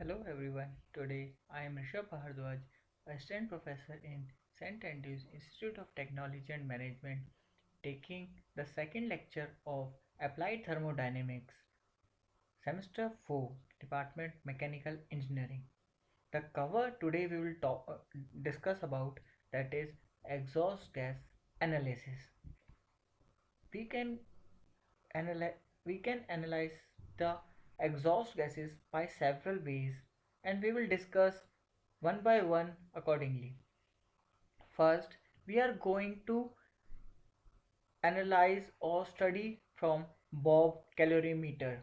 Hello everyone. Today I am Rishabh Bhardwaj, Assistant Professor in St. Andrews Institute of Technology and Management, taking the second lecture of Applied Thermodynamics, Semester 4, Department Mechanical Engineering. The cover today we will discuss about that is exhaust gas analysis. We can analyze we can analyze the exhaust gases by several ways and we will discuss one by one accordingly. First, we are going to analyze or study from Bob calorimeter.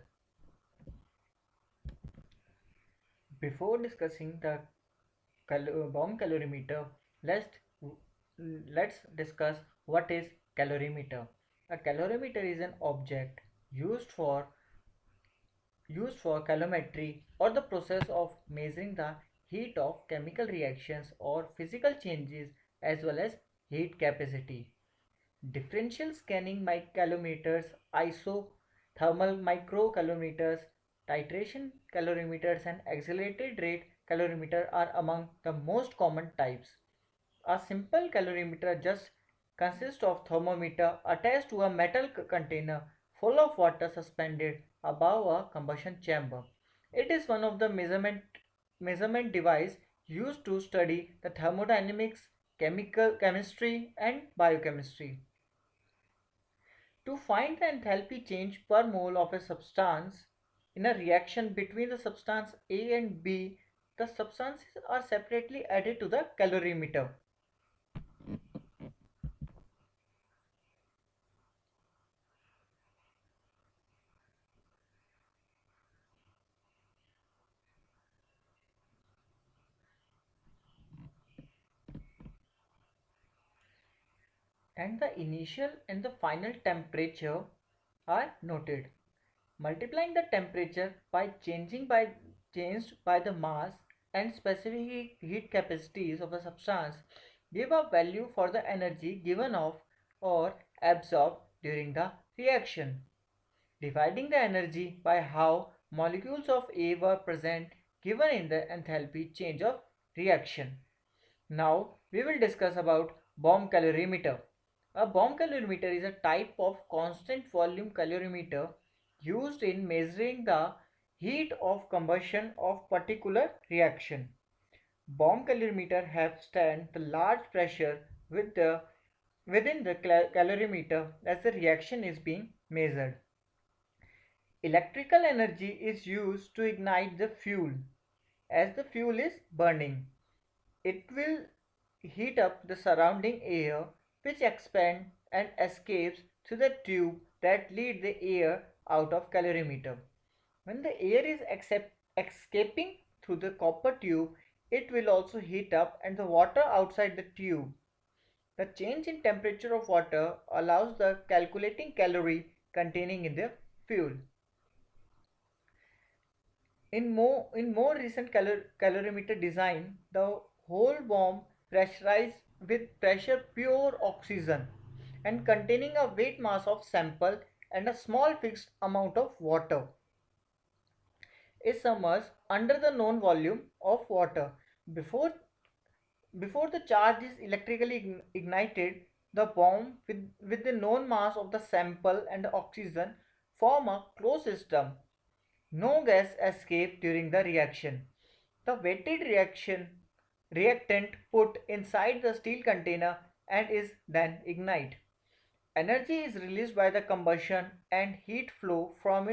Before discussing the Bob calorimeter, let's let's discuss what is calorimeter. A calorimeter is an object used for calorimetry or the process of measuring the heat of chemical reactions or physical changes as well as heat capacity. Differential scanning microcalorimeters, isothermal microcalorimeters, titration calorimeters and accelerated rate calorimeter are among the most common types. A simple calorimeter just consists of thermometer attached to a metal container full of water suspended above a combustion chamber. It is one of the measurement device used to study the thermodynamics, chemistry and biochemistry. To find the enthalpy change per mole of a substance in a reaction between the substance A and B, the substances are separately added to the calorimeter. And the initial and the final temperature are noted. Multiplying the temperature by changed by the mass and specific heat capacities of a substance give a value for the energy given off or absorbed during the reaction. Dividing the energy by how molecules of A were present given in the enthalpy change of reaction. Now we will discuss about bomb calorimeter. A bomb calorimeter is a type of constant volume calorimeter used in measuring the heat of combustion of particular reaction. Bomb calorimeter have stand the large pressure within the calorimeter as the reaction is being measured. Electrical energy is used to ignite the fuel. As the fuel is burning, it will heat up the surrounding air which expands and escapes through the tube that lead the air out of calorimeter. When the air is escaping through the copper tube, it will also heat up and the water outside the tube. The change in temperature of water allows the calculating calorie containing in the fuel. In more recent calorimeter design, the whole bomb pressurized with pressure pure oxygen and containing a weight mass of sample and a small fixed amount of water is submerged under the known volume of water. Before, before the charge is electrically ignited, the bomb with the known mass of the sample and oxygen form a closed system. No gas escape during the reaction. The wetted reactant put inside the steel container and is then ignited. Energy is released by the combustion and heat flow from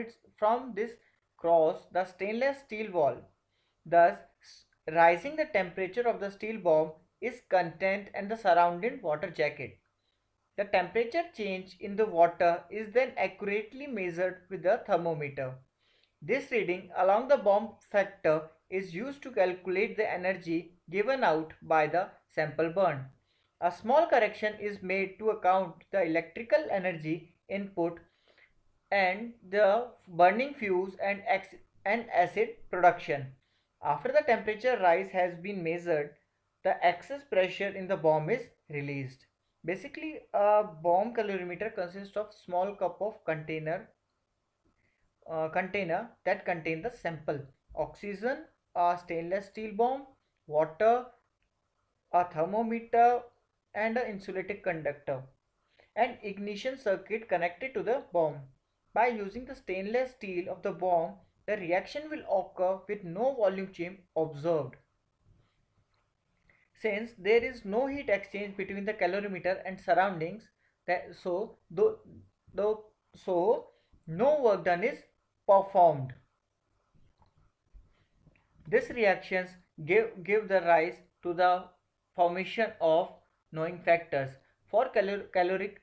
this cross the stainless steel wall. Thus, rising the temperature of the steel bomb is content and the surrounding water jacket. The temperature change in the water is then accurately measured with the thermometer. This reading along the bomb factor is used to calculate the energy given out by the sample burn. A small correction is made to account the electrical energy input and the burning fuse and acid production. After the temperature rise has been measured, the excess pressure in the bomb is released. Basically, a bomb calorimeter consists of small cup of container that contain the sample, oxygen a stainless steel bomb, water, a thermometer, and an insulated conductor, and ignition circuit connected to the bomb. By using the stainless steel of the bomb, the reaction will occur with no volume change observed. Since there is no heat exchange between the calorimeter and surroundings, that though, so no work done is performed. These reactions give the rise to the formation of knowing factors. For calorific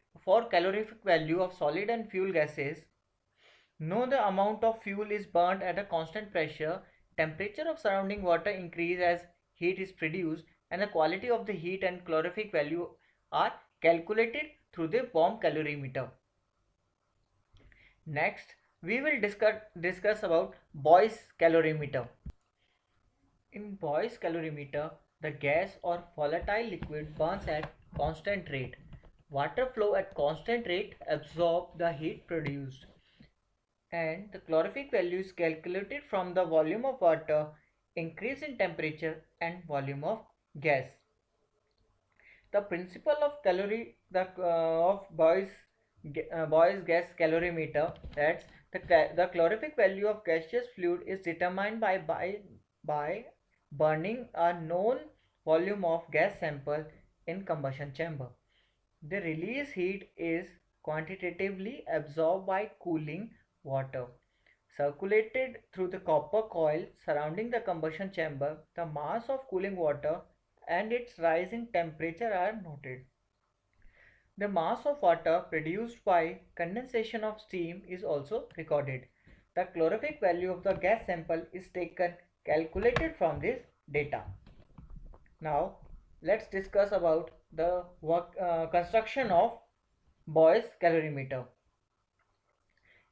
value of solid and fuel gases, know the amount of fuel is burnt at a constant pressure, temperature of surrounding water increase as heat is produced, and the quality of the heat and calorific value are calculated through the bomb calorimeter. Next, we will discuss about Boyce calorimeter. In Boyce calorimeter, the gas or volatile liquid burns at constant rate. Water flow at constant rate absorb the heat produced, and the calorific value is calculated from the volume of water, increase in temperature, and volume of gas. The principle of Boyce gas calorimeter, that's the calorific value of gaseous fluid is determined by burning a known volume of gas sample in combustion chamber. The release heat is quantitatively absorbed by cooling water. Circulated through the copper coil surrounding the combustion chamber, the mass of cooling water and its rise in temperature are noted. The mass of water produced by condensation of steam is also recorded. The calorific value of the gas sample is calculated from this data. Now let's discuss about the construction of Boyce calorimeter.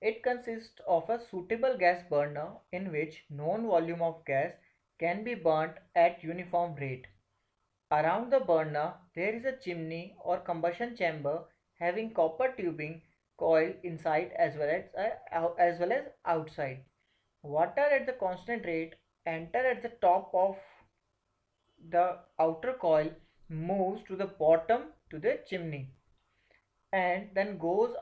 It consists of a suitable gas burner in which known volume of gas can be burnt at uniform rate. Around the burner there is a chimney or combustion chamber having copper tubing coil inside as well as outside. Water at the constant rate enter at the top of the outer coil, moves to the bottom to the chimney, and then goes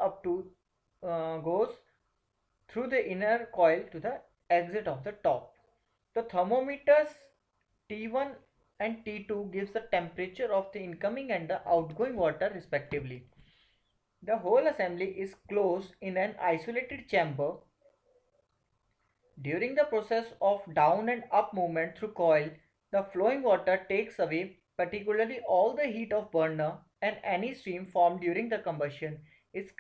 through the inner coil to the exit of the top. The thermometers T1 and T2 gives the temperature of the incoming and the outgoing water respectively. The whole assembly is closed in an isolated chamber. During the process of down and up movement through coil, the flowing water takes away particularly all the heat of burner, and any steam formed during the combustion is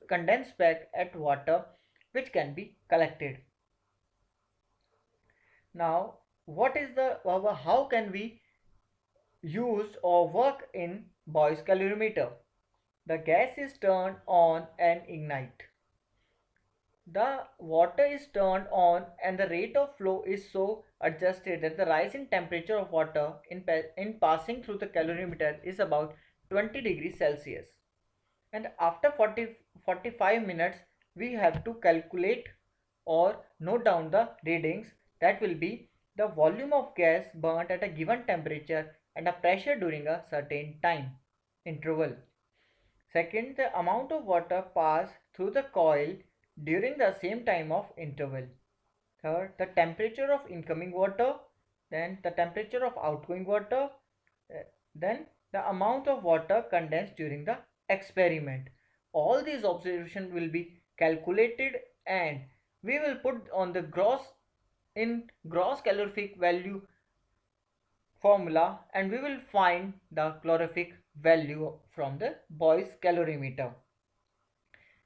condensed back at water which can be collected. Now, how can we use or work in Boyce calorimeter? The gas is turned on and ignite. The water is turned on and the rate of flow is so adjusted that the rise in temperature of water in passing through the calorimeter is about 20 degrees Celsius. And after 45 minutes, we have to calculate or note down the readings, that will be the volume of gas burnt at a given temperature and a pressure during a certain time interval. Second, the amount of water passed through the coil during the same time of interval. Third, the temperature of incoming water, then the temperature of outgoing water, then the amount of water condensed during the experiment. All these observations will be calculated and we will put on the gross calorific value formula, and we will find the calorific value from the Boyce calorimeter.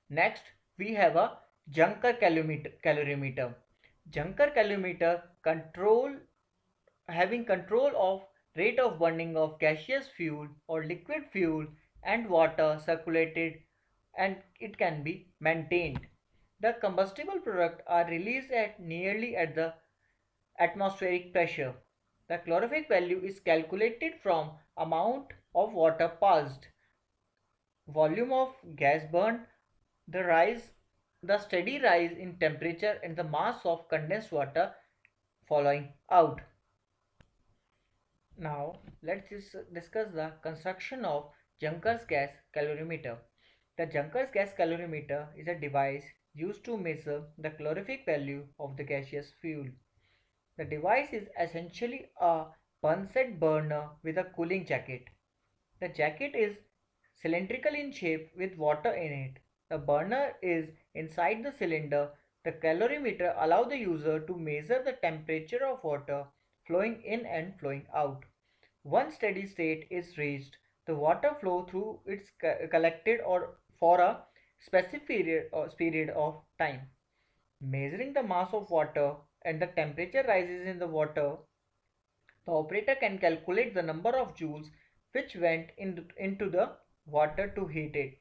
Next, we have a Juncker calorimeter. Juncker calorimeter having control of rate of burning of gaseous fuel or liquid fuel and water circulated, and it can be maintained. The combustible products are released at nearly at the atmospheric pressure. The calorific value is calculated from amount of water passed, volume of gas burned, the steady rise in temperature, and the mass of condensed water flowing out. Now let's discuss the construction of Junkers gas calorimeter. The Junkers gas calorimeter is a device used to measure the calorific value of the gaseous fuel. The device is essentially a Bunsen burner with a cooling jacket. The jacket is cylindrical in shape with water in it. The burner is inside the cylinder. The calorimeter allows the user to measure the temperature of water flowing in and flowing out. Once steady state is reached, the water flow through its collected or for a specific period of time. Measuring the mass of water and the temperature rises in the water, the operator can calculate the number of joules which went into the water to heat it.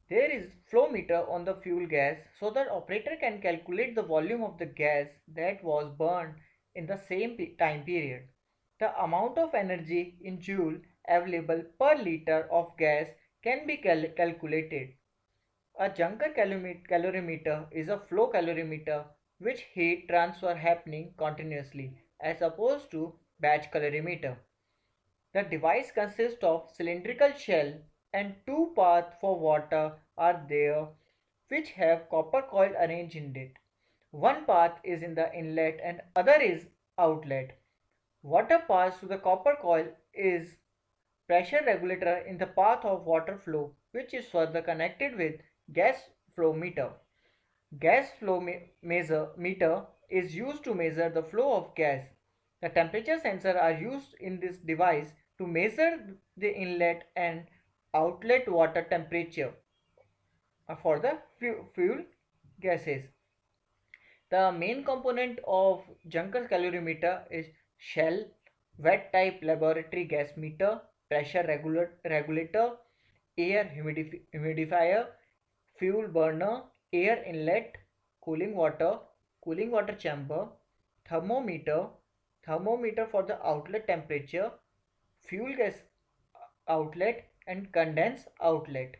There is flow meter on the fuel gas so that operator can calculate the volume of the gas that was burned in the same time period. The amount of energy in joule available per liter of gas can be calculated. A Junker calorimeter is a flow calorimeter which heat transfer happening continuously as opposed to batch calorimeter. The device consists of cylindrical shell and two paths for water are there which have copper coil arranged in it. One path is in the inlet and other is outlet. Water passed through the copper coil is pressure regulator in the path of water flow which is further connected with gas flow meter. Gas flow meter is used to measure the flow of gas. The temperature sensor are used in this device to measure the inlet and outlet water temperature for the fuel gases. The main component of Junkers calorimeter is shell, wet type laboratory gas meter, pressure regulator, air humidifier, fuel burner, air inlet, cooling water chamber, thermometer, thermometer for the outlet temperature, fuel gas outlet and condense outlet.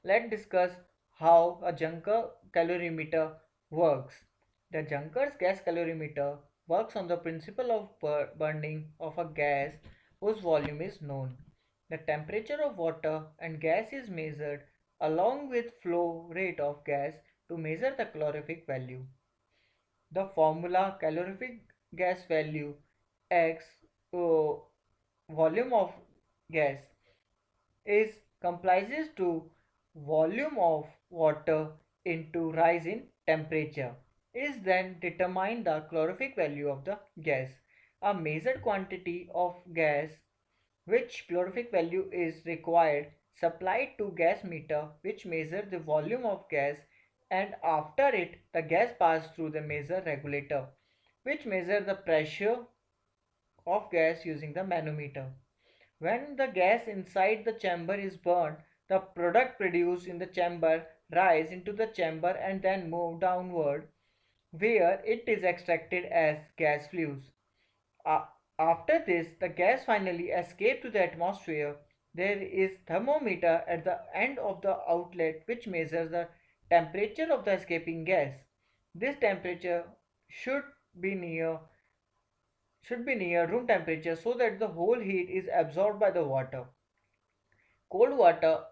Let's discuss how a Junker calorimeter works. The Junker's gas calorimeter works on the principle of burning of a gas whose volume is known. The temperature of water and gas is measured along with flow rate of gas to measure the calorific value. The formula calorific gas value X uh, volume of gas is comprises to volume of water into rise in temperature is then determine the calorific value of the gas. A measured quantity of gas which calorific value is required supplied to gas meter which measure the volume of gas, and after it the gas passed through the measure regulator which measure the pressure of gas using the manometer. When the gas inside the chamber is burned, the product produced in the chamber rise into the chamber and then move downward where it is extracted as gas flues. After this, the gas finally escapes to the atmosphere. There is thermometer at the end of the outlet which measures the temperature of the escaping gas. This temperature should be near room temperature so that the whole heat is absorbed by the water. Cold water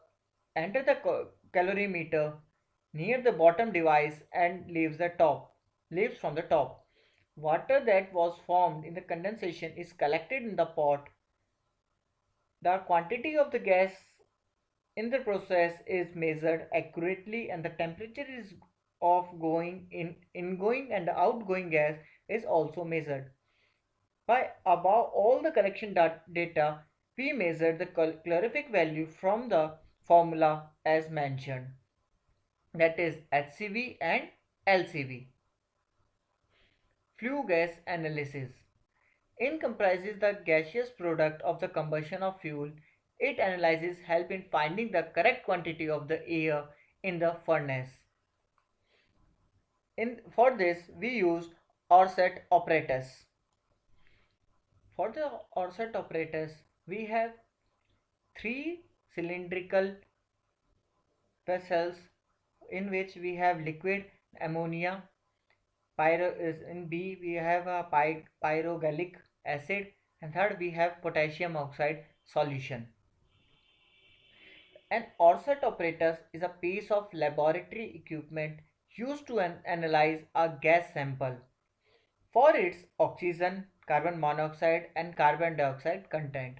enters the calorimeter near the bottom device and leaves from the top. Water that was formed in the condensation is collected in the pot. The quantity of the gas in the process is measured accurately and the temperature is of ingoing and outgoing gas is also measured. By above all the collection data, we measure the calorific value from the formula as mentioned, that is HCV and LCV. Flue gas analysis. In comprises the gaseous product of the combustion of fuel. It analyzes help in finding the correct quantity of the air in the furnace. For this we use Orsat apparatus. For the Orsat apparatus we have three cylindrical vessels in which we have liquid ammonia, pyro is in B we have a pyrogallic acid, and third we have potassium oxide solution. An Orset apparatus is a piece of laboratory equipment used to analyze a gas sample for its oxygen, carbon monoxide, and carbon dioxide content.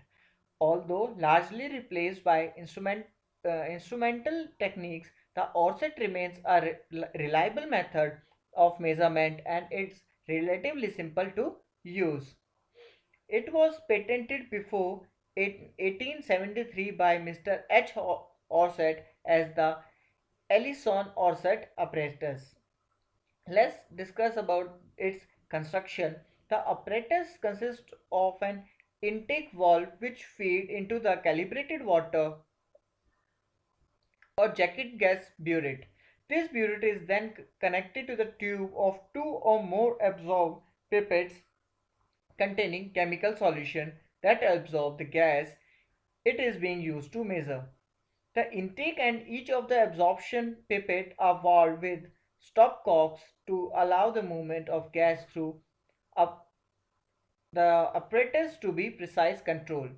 Although largely replaced by instrumental techniques, the Orset remains a reliable method of measurement and it's relatively simple to use. It was patented before 1873 by Mr. H. Orset as the Ellison Orset apparatus. Let's discuss about its construction. The apparatus consists of an intake valve which feed into the calibrated water or jacket gas burette. This burette is then connected to the tube of two or more absorbed pipettes containing chemical solution that absorb the gas it is being used to measure. The intake and each of the absorption pipette are valved with stopcocks to allow the movement of gas through up the apparatus to be precise control.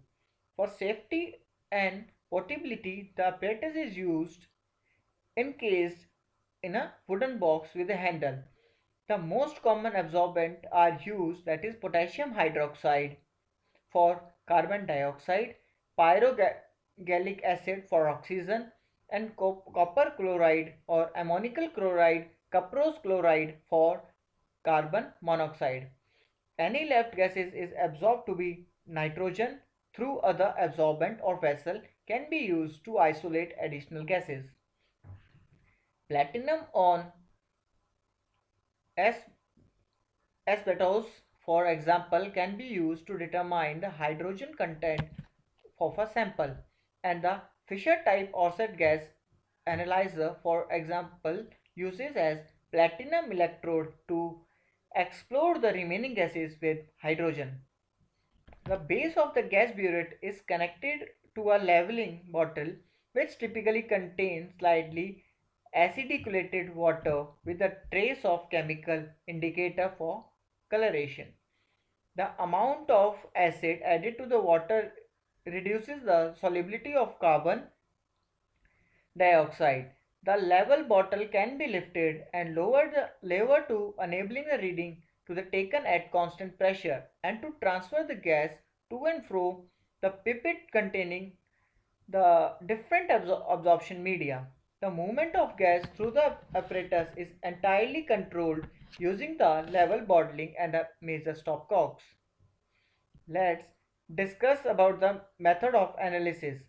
For safety and portability, the apparatus is used encased in a wooden box with a handle. The most common absorbent are used, that is potassium hydroxide for carbon dioxide, pyrogallic acid for oxygen, and copper chloride or ammonical chloride, cuprous chloride for carbon monoxide. Any left gases is absorbed to be nitrogen through other absorbent or vessel can be used to isolate additional gases. Platinum on asbestos, for example, can be used to determine the hydrogen content of a sample, and the Fisher type Orset gas analyzer, for example, uses as platinum electrode to explore the remaining gases with hydrogen. The base of the gas burette is connected to a leveling bottle which typically contains slightly acidulated water with a trace of chemical indicator for coloration. The amount of acid added to the water reduces the solubility of carbon dioxide. The level bottle can be lifted and lowered the lever to enabling the reading to be taken at constant pressure and to transfer the gas to and fro the pipette containing the different absorption media. The movement of gas through the apparatus is entirely controlled using the level bottling and the major stopcocks. Let's discuss about the method of analysis.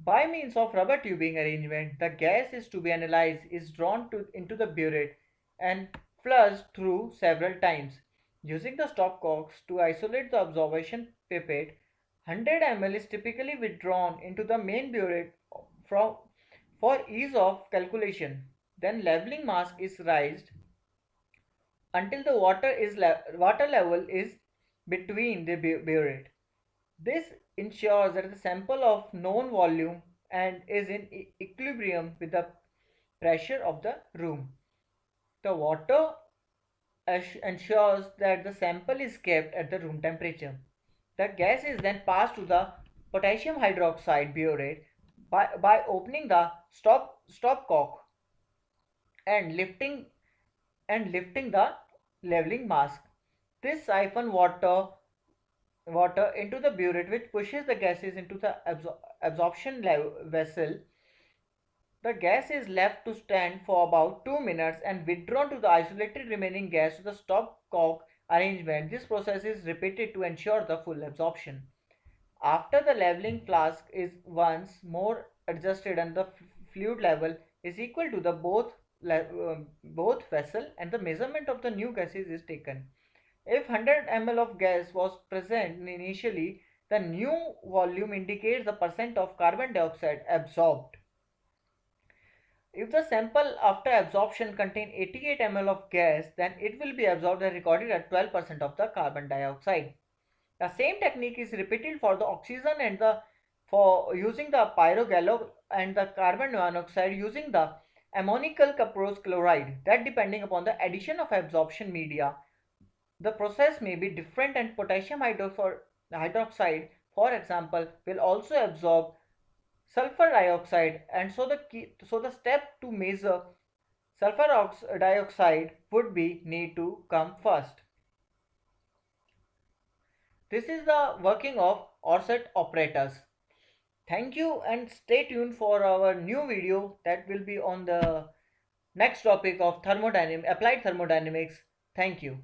By means of rubber tubing arrangement, the gas is to be analyzed is drawn into the burette and flushed through several times. Using the stopcocks to isolate the observation pipette, 100 ml is typically withdrawn into the main burette from, for ease of calculation. Then leveling mask is raised until the water level is between the burette. This ensures that the sample of known volume and is in equilibrium with the pressure of the room. The water ensures that the sample is kept at the room temperature. The gas is then passed to the potassium hydroxide burette by opening the stopcock and lifting the leveling mask. This siphon water into the burette which pushes the gases into the absorption vessel. The gas is left to stand for about 2 minutes and withdrawn to the isolated remaining gas to the stopcock arrangement. This process is repeated to ensure the full absorption. After the leveling flask is once more adjusted and the fluid level is equal to the both vessel and the measurement of the new gases is taken. If 100 ml of gas was present initially, the new volume indicates the percent of carbon dioxide absorbed. If the sample after absorption contains 88 ml of gas, then it will be absorbed and recorded at 12% of the carbon dioxide. The same technique is repeated for the oxygen and for using the pyrogallic and the carbon monoxide using the ammonical cuprose chloride, that depending upon the addition of absorption media, the process may be different, and potassium hydroxide, for example, will also absorb sulfur dioxide, and so the step to measure dioxide would be need to come first. This is the working of Orsett operators. Thank you and stay tuned for our new video that will be on the next topic of applied thermodynamics. Thank you.